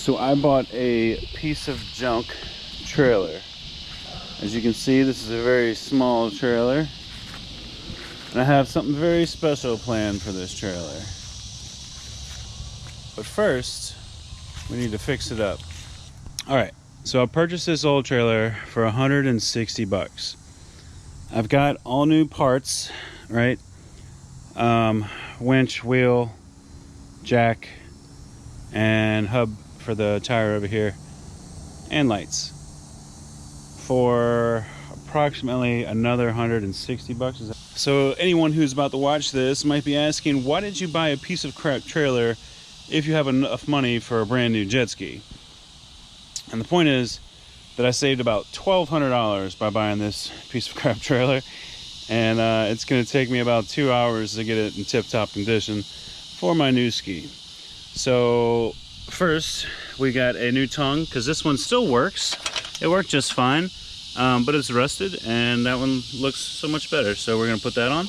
So I bought a piece of junk trailer. As you can see, this is a very small trailer. And I have something very special planned for this trailer. But first, we need to fix it up. Alright, so I purchased this old trailer for 160 bucks. I've got all new parts, right? Winch, wheel, jack, and hub for the tire over here, and lights for approximately another 160 bucks. So anyone who's about to watch this might be asking, why did you buy a piece of crap trailer if you have enough money for a brand new jet ski? And the point is that I saved about $1,200 by buying this piece of crap trailer, and it's going to take me about 2 hours to get it in tip-top condition for my new ski. So first we got a new tongue, because this one still works. It worked just fine, but it's rusted, and that one looks so much better, so we're going to put that on.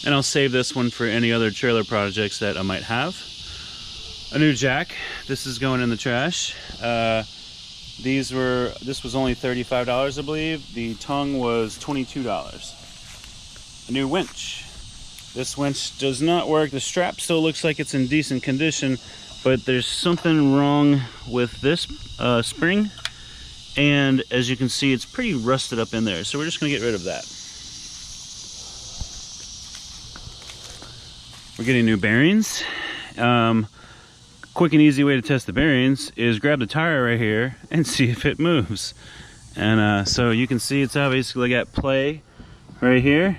And I'll save this one for any other trailer projects that I might have. A new jack. This is going in the trash. This was only $35, I believe. The tongue was $22. A new winch. This winch does not work. The strap still looks like it's in decent condition, but there's something wrong with this spring, and as you can see, it's pretty rusted up in there, so we're just going to get rid of that. We're getting new bearings. Quick and easy way to test the bearings is grab the tire right here and see if it moves. And so you can see it's obviously got play right here,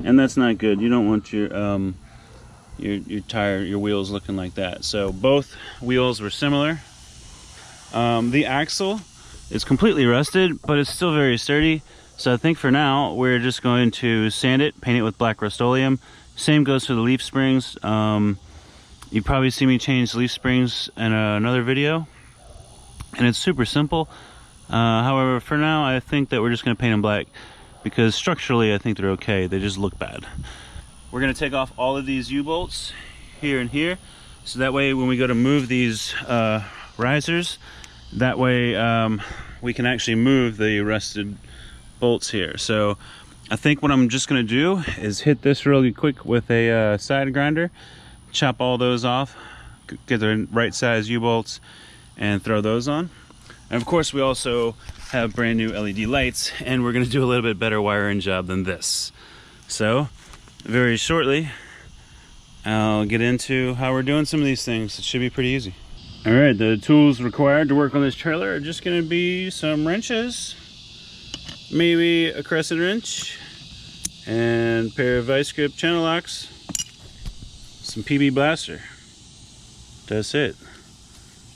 and that's not good. You don't want your wheels looking like that. So both wheels were similar. The axle is completely rusted, but it's still very sturdy. So I think for now we're just going to sand it, paint it with black Rust-Oleum. Same goes for the leaf springs. You probably see me change leaf springs in another video, and it's super simple. However, for now I think that we're just going to paint them black, because structurally I think they're okay. They just look bad. We're going to take off all of these U-bolts here and here, so that way when we go to move these risers, that way we can actually move the rusted bolts here. So I think what I'm just going to do is hit this really quick with a side grinder, chop all those off, get the right size U-bolts, and throw those on. And of course we also have brand new LED lights, and we're going to do a little bit better wiring job than this. So very shortly I'll get into how we're doing some of these things. It should be pretty easy. Alright, the tools required to work on this trailer are just going to be some wrenches, maybe a crescent wrench, and a pair of vice grip channel locks, some PB blaster. That's it.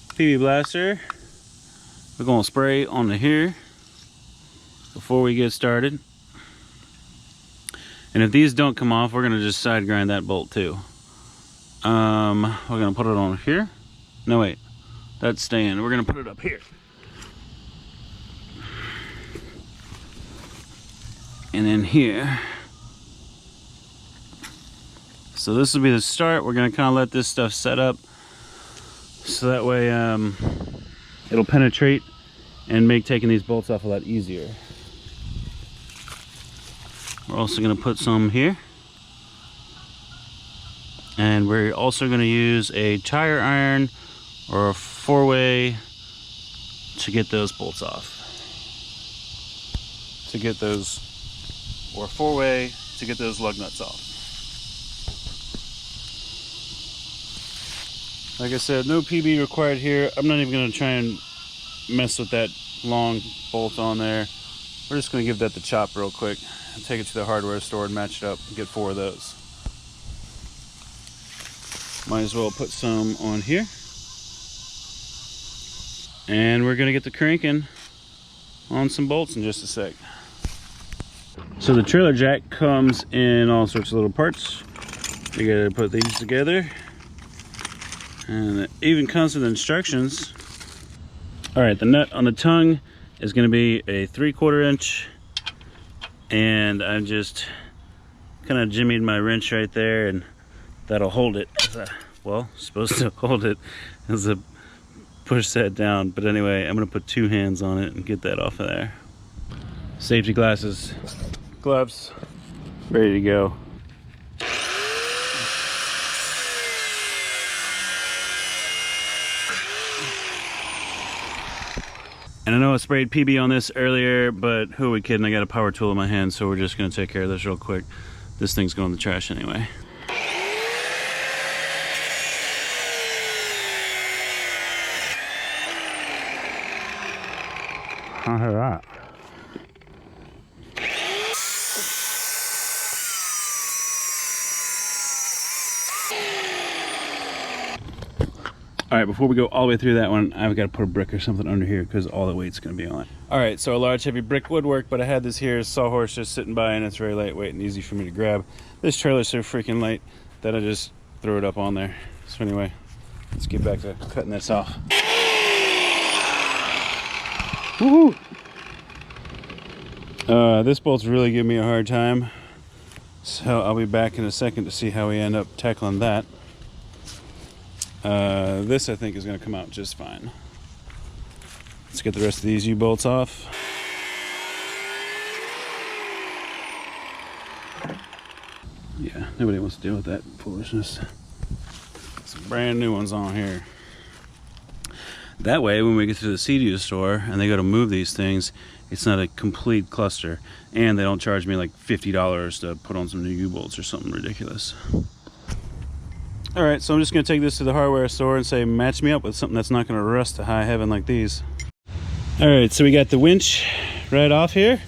PB blaster. We're going to spray onto here before we get started. And if these don't come off, we're going to just side grind that bolt too. We're going to put it on here. No, wait. That's staying. We're going to put it up here. And then here. So this will be the start. We're going to kind of let this stuff set up, so that way it'll penetrate and make taking these bolts off a lot easier. We're also going to put some here, and we're also going to use a tire iron or a 4-way to get those bolts off. Or 4-way to get those lug nuts off. Like I said, no PB required here. I'm not even going to try and mess with that long bolt on there. We're just going to give that the chop real quick and take it to the hardware store and match it up and get 4 of those. Might as well put some on here. And we're going to get the cranking on some bolts in just a sec. So the trailer jack comes in all sorts of little parts. We got to put these together. And it even comes with instructions. Alright, the nut on the tongue is going to be a 3/4 inch, and I just kind of jimmied my wrench right there, and that'll hold it. Well, supposed to hold it as a push that down. But anyway, I'm gonna put 2 hands on it and get that off of there. Safety glasses, gloves, ready to go. And I know I sprayed PB on this earlier, but who are we kidding? I got a power tool in my hand, so we're just gonna take care of this real quick. This thing's going in the trash anyway. I hear that. All right, before we go all the way through that one, I've got to put a brick or something under here because all the weight's going to be on it. All right, so a large heavy brick would work, but I had this here sawhorse just sitting by, and it's very lightweight and easy for me to grab. This trailer's so freaking light that I just threw it up on there. So anyway, let's get back to cutting this off. Woohoo! This bolt's really giving me a hard time, so I'll be back in a second to see how we end up tackling that. This I think is going to come out just fine. Let's get the rest of these U-bolts off. Yeah, nobody wants to deal with that foolishness. Some brand new ones on here. That way, when we get to the CDU store and they go to move these things, it's not a complete cluster, and they don't charge me like $50 to put on some new U-bolts or something ridiculous. All right, so I'm just gonna take this to the hardware store and say, match me up with something that's not gonna rust to high heaven like these. All right, so we got the winch right off here.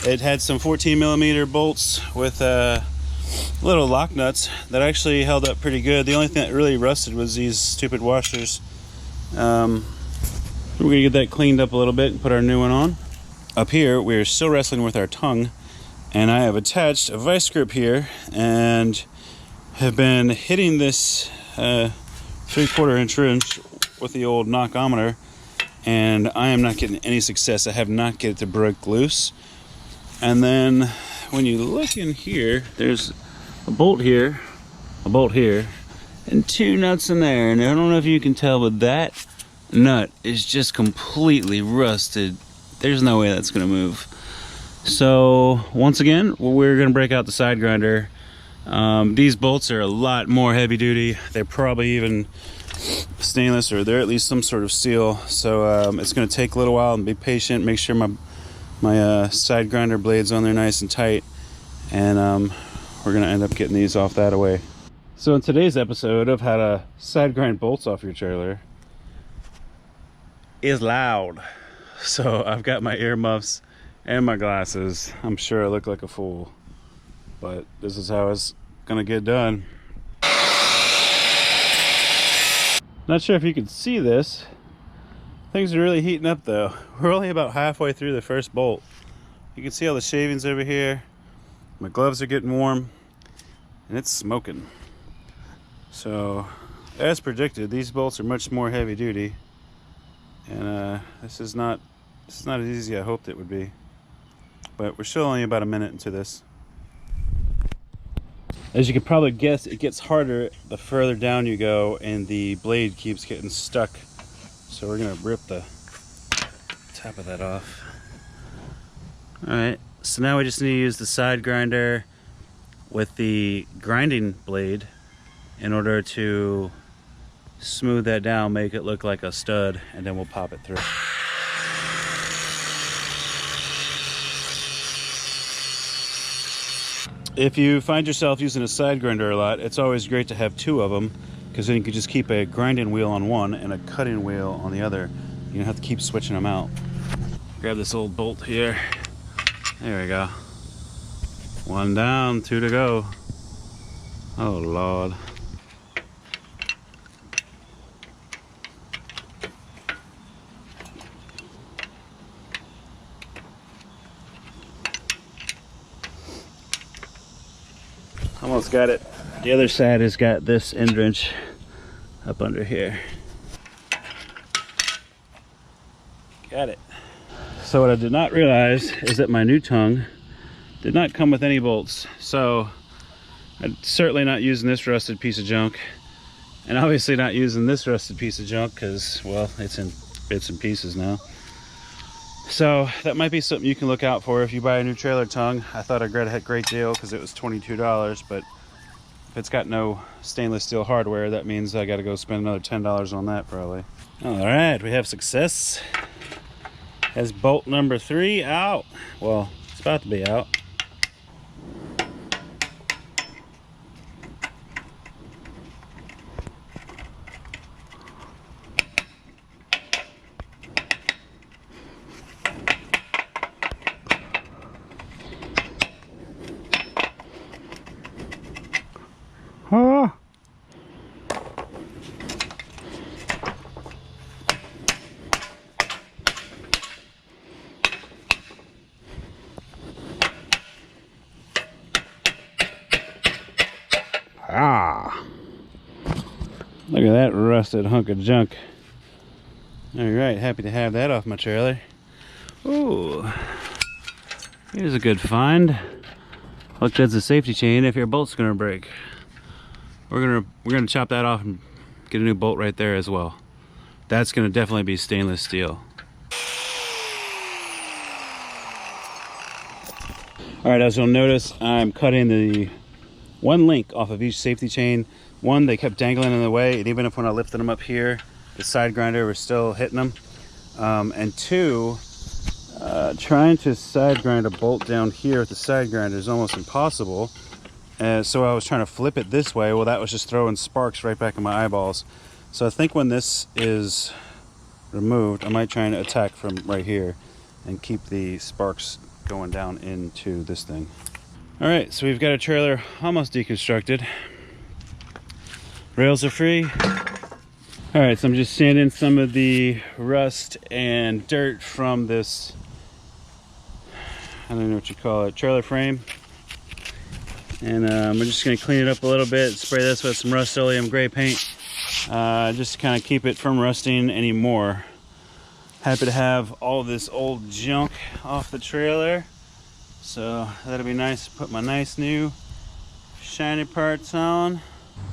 It had some 14mm bolts with little lock nuts that actually held up pretty good. The only thing that really rusted was these stupid washers. We're gonna get that cleaned up a little bit and put our new one on. Up here, we're still wrestling with our tongue, and I have attached a vice grip here and have been hitting this 3/4 inch wrench with the old knockometer, and I am not getting any success. I have not get it to break loose. And then when you look in here, there's a bolt here, and 2 nuts in there. And I don't know if you can tell, but that nut is just completely rusted. There's no way that's gonna move. So once again, we're gonna break out the side grinder. These bolts are a lot more heavy duty. They're probably even stainless, or they're at least some sort of steel. So it's gonna take a little while, and be patient. Make sure my side grinder blade's on there nice and tight, and we're gonna end up getting these off that away. So in today's episode of how to side grind bolts off your trailer is loud. So I've got my earmuffs and my glasses. I'm sure I look like a fool, but this is how it's gonna get done. Not sure if you can see this. Things are really heating up though. We're only about halfway through the first bolt. You can see all the shavings over here. My gloves are getting warm, and it's smoking. So as predicted, these bolts are much more heavy duty, and this is not as easy as I hoped it would be. But we're still only about a minute into this. As you can probably guess, it gets harder the further down you go, and the blade keeps getting stuck. So we're gonna rip the top of that off. All right, so now we just need to use the side grinder with the grinding blade in order to smooth that down, make it look like a stud, and then we'll pop it through. If you find yourself using a side grinder a lot, it's always great to have 2 of them, because then you can just keep a grinding wheel on one and a cutting wheel on the other. You don't have to keep switching them out. Grab this old bolt here. There we go. 1 down, 2 to go. Oh Lord. Almost got it. The other side has got this end wrench up under here. Got it. So what I did not realize is that my new tongue did not come with any bolts. So I'm certainly not using this rusted piece of junk. And obviously not using this rusted piece of junk because, well, it's in bits and pieces now. So that might be something you can look out for if you buy a new trailer tongue. I thought I got a great deal because it was $22, but if it's got no stainless steel hardware, that means I got to go spend another $10 on that probably. All right, we have success. Has bolt number 3 out. Well, it's about to be out. Oh. Ah. Look at that rusted hunk of junk. All right, happy to have that off my trailer. Ooh. Here's a good find. Look, that's a safety chain if your bolt's gonna break. We're gonna chop that off and get a new bolt right there as well. That's gonna definitely be stainless steel. All right, as you'll notice, I'm cutting the one link off of each safety chain. One, they kept dangling in the way, and even if when I lifted them up here, the side grinder was still hitting them. And two, trying to side grind a bolt down here with the side grinder is almost impossible. So I was trying to flip it this way. Well, that was just throwing sparks right back in my eyeballs. So I think when this is removed, I might try and attack from right here and keep the sparks going down into this thing. All right, so we've got a trailer almost deconstructed. Rails are free. All right, so I'm just sanding some of the rust and dirt from this, I don't know what you call it, trailer frame. And we're just gonna clean it up a little bit, spray this with some Rust-Oleum gray paint, just to kind of keep it from rusting anymore. Happy to have all this old junk off the trailer. So that'll be nice to put my nice new shiny parts on.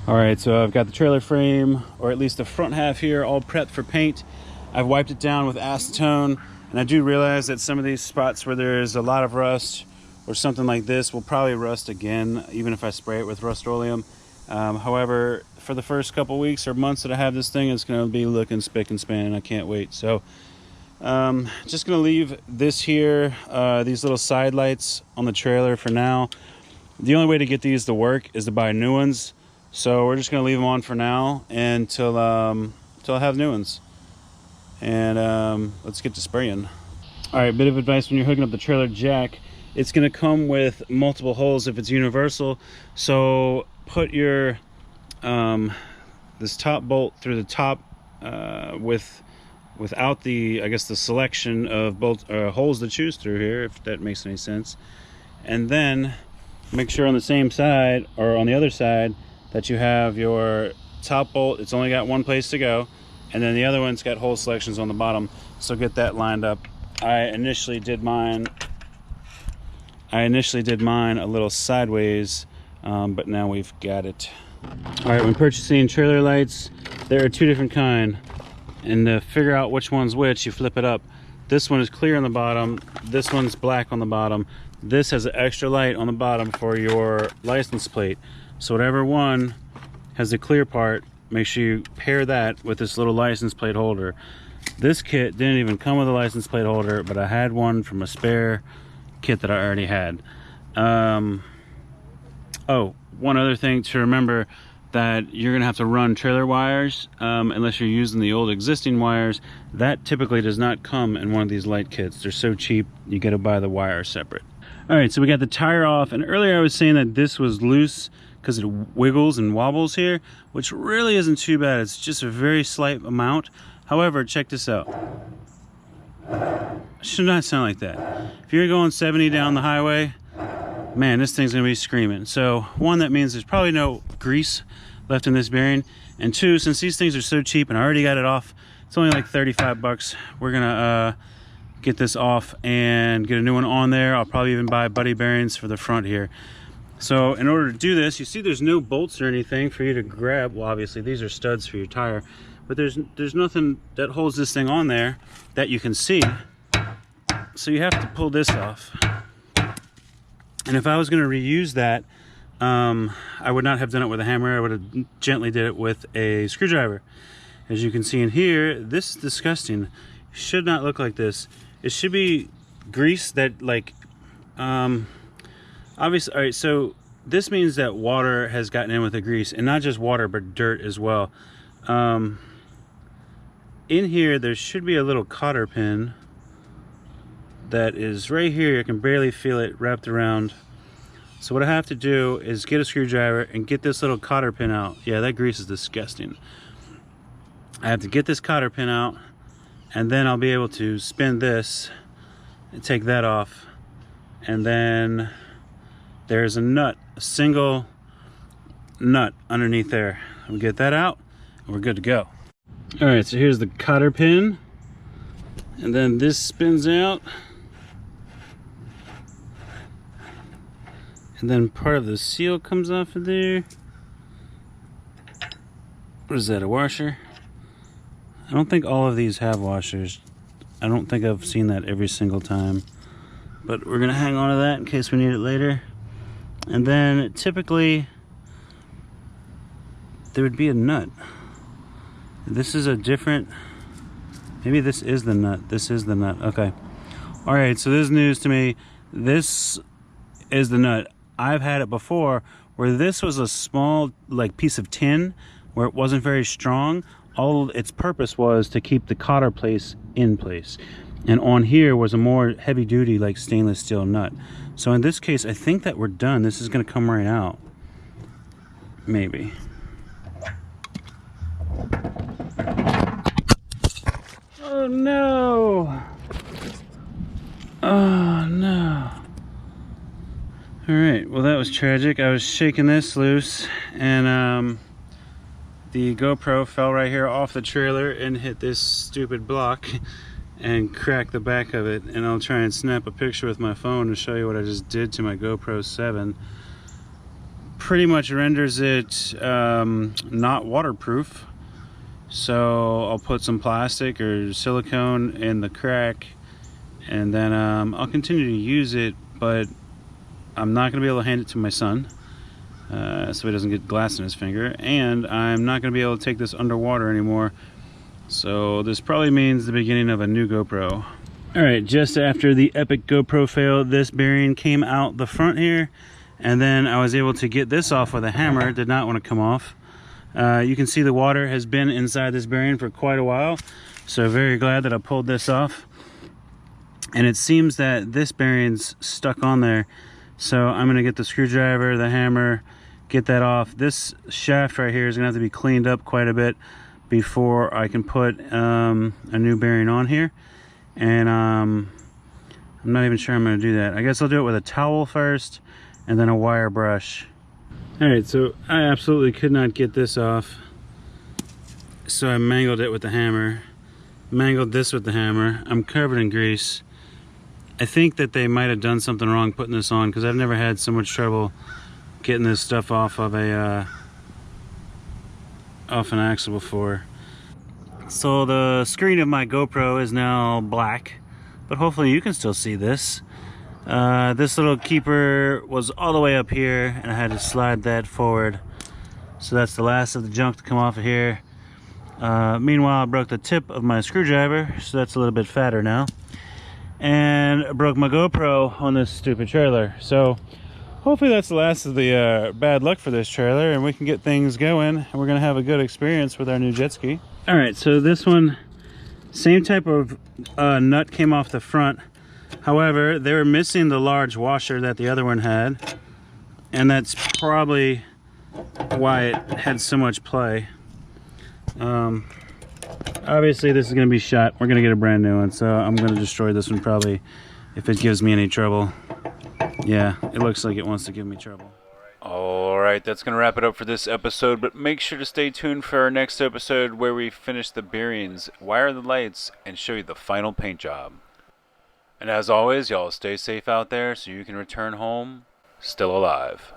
All right, so I've got the trailer frame, or at least the front half here, all prepped for paint. I've wiped it down with acetone, and I do realize that some of these spots where there's a lot of rust or something like this will probably rust again, even if I spray it with Rust-Oleum. However, for the first couple weeks or months that I have this thing, it's gonna be looking spick and span. I can't wait. So just gonna leave this here, these little side lights on the trailer for now. The only way to get these to work is to buy new ones. So we're just gonna leave them on for now until I have new ones. And let's get to spraying. All right, bit of advice when you're hooking up the trailer jack. It's going to come with multiple holes if it's universal. So put your this top bolt through the top without the, I guess, the selection of bolt holes to choose through here, if that makes any sense. And then make sure on the same side or on the other side that you have your top bolt. It's only got one place to go, and then the other one's got hole selections on the bottom. So get that lined up. I initially did mine a little sideways, but now we've got it. All right, when purchasing trailer lights, there are two different kind, and to figure out which one's which, you flip it up. This one is clear on the bottom, this one's black on the bottom. This has an extra light on the bottom for your license plate. So whatever one has the clear part, make sure you pair that with this little license plate holder. This kit didn't even come with a license plate holder, but I had one from a spare kit that I already had. Oh, one other thing to remember, that you're gonna have to run trailer wires unless you're using the old existing wires. That typically does not come in one of these light kits. They're so cheap, you gotta buy the wires separate. All right, so we got the tire off, and earlier I was saying that this was loose because it wiggles and wobbles here, which really isn't too bad. It's just a very slight amount. However, check this out. It should not sound like that. If you're going 70 down the highway, man, this thing's gonna be screaming. So one, that means there's probably no grease left in this bearing. And two, since these things are so cheap and I already got it off, it's only like 35 bucks. We're gonna get this off and get a new one on there. I'll probably even buy buddy bearings for the front here. So in order to do this, you see there's no bolts or anything for you to grab. Well, obviously these are studs for your tire, but there's nothing that holds this thing on there that you can see. So you have to pull this off. And if I was going to reuse that, I would not have done it with a hammer. I would have gently did it with a screwdriver. As you can see in here, this is disgusting. It should not look like this. It should be grease that like, obviously, all right, so this means that water has gotten in with the grease, and not just water, but dirt as well. In here, there should be a little cotter pin that is right here. You can barely feel it wrapped around. So what I have to do is get a screwdriver and get this little cotter pin out. Yeah, that grease is disgusting. I have to get this cotter pin out, and then I'll be able to spin this and take that off. And then there's a nut, a single nut underneath there. We'll get that out and we're good to go. All right, so here's the cotter pin, and then this spins out, and then part of the seal comes off of there. What is that, a washer? I don't think all of these have washers. I don't think I've seen that every single time, but we're gonna hang on to that in case we need it later. And then typically there would be a nut. This is a different, maybe this is the nut. This is the nut. Okay. All right, so this is news to me. This is the nut. I've had it before where this was a small like piece of tin where it wasn't very strong. All its purpose was to keep the cotter place in place. And on here was a more heavy duty like stainless steel nut. So in this case, I think that we're done. This is gonna come right out. Maybe. Oh no! Oh no. All right, well that was tragic. I was shaking this loose, and the GoPro fell right here off the trailer and hit this stupid block and cracked the back of it. And I'll try and snap a picture with my phone to show you what I just did to my GoPro 7. Pretty much renders it not waterproof. So I'll put some plastic or silicone in the crack, and then I'll continue to use it, but I'm not going to be able to hand it to my son so he doesn't get glass in his finger, and I'm not going to be able to take this underwater anymore. So this probably means the beginning of a new GoPro. Alright, just after the epic GoPro fail, this bearing came out the front here, and then I was able to get this off with a hammer. It did not want to come off. You can see the water has been inside this bearing for quite a while, so very glad that I pulled this off. And it seems that this bearing's stuck on there, so I'm going to get the screwdriver, the hammer, get that off. This shaft right here is going to have to be cleaned up quite a bit before I can put a new bearing on here. And I'm not even sure I'm going to do that. I guess I'll do it with a towel first and then a wire brush. Alright, so I absolutely could not get this off, so I mangled it with the hammer, mangled this with the hammer. I'm covered in grease. I think that they might have done something wrong putting this on, because I've never had so much trouble getting this stuff off of a off an axle before. So the screen of my GoPro is now black, but hopefully you can still see this. This little keeper was all the way up here, and I had to slide that forward. So that's the last of the junk to come off of here. Meanwhile, I broke the tip of my screwdriver, so that's a little bit fatter now. And I broke my GoPro on this stupid trailer. So hopefully that's the last of the bad luck for this trailer, and we can get things going, and we're gonna have a good experience with our new jet ski. All right, so this one, same type of nut came off the front. However, they were missing the large washer that the other one had, and that's probably why it had so much play. Obviously this is going to be shot. We're going to get a brand new one, so I'm going to destroy this one probably if it gives me any trouble. Yeah, it looks like it wants to give me trouble. Alright, that's going to wrap it up for this episode, but make sure to stay tuned for our next episode where we finish the bearings, wire the lights, and show you the final paint job. And as always, y'all stay safe out there so you can return home still alive.